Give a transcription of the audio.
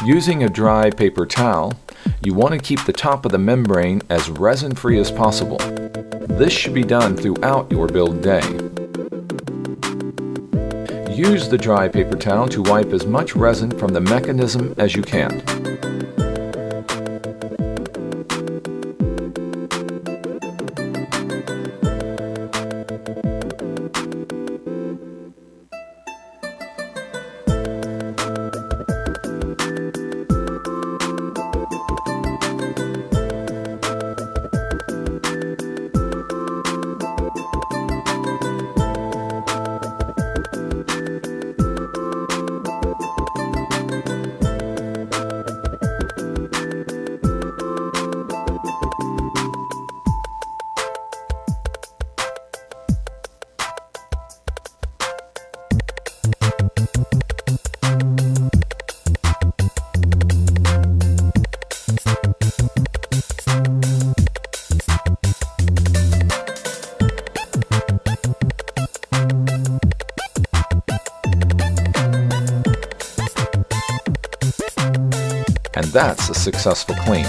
Using a dry paper towel, you want to keep the top of the membrane as resin-free as possible. This should be done throughout your build day. Use the dry paper towel to wipe as much resin from the mechanism as you can. And that's a successful clean.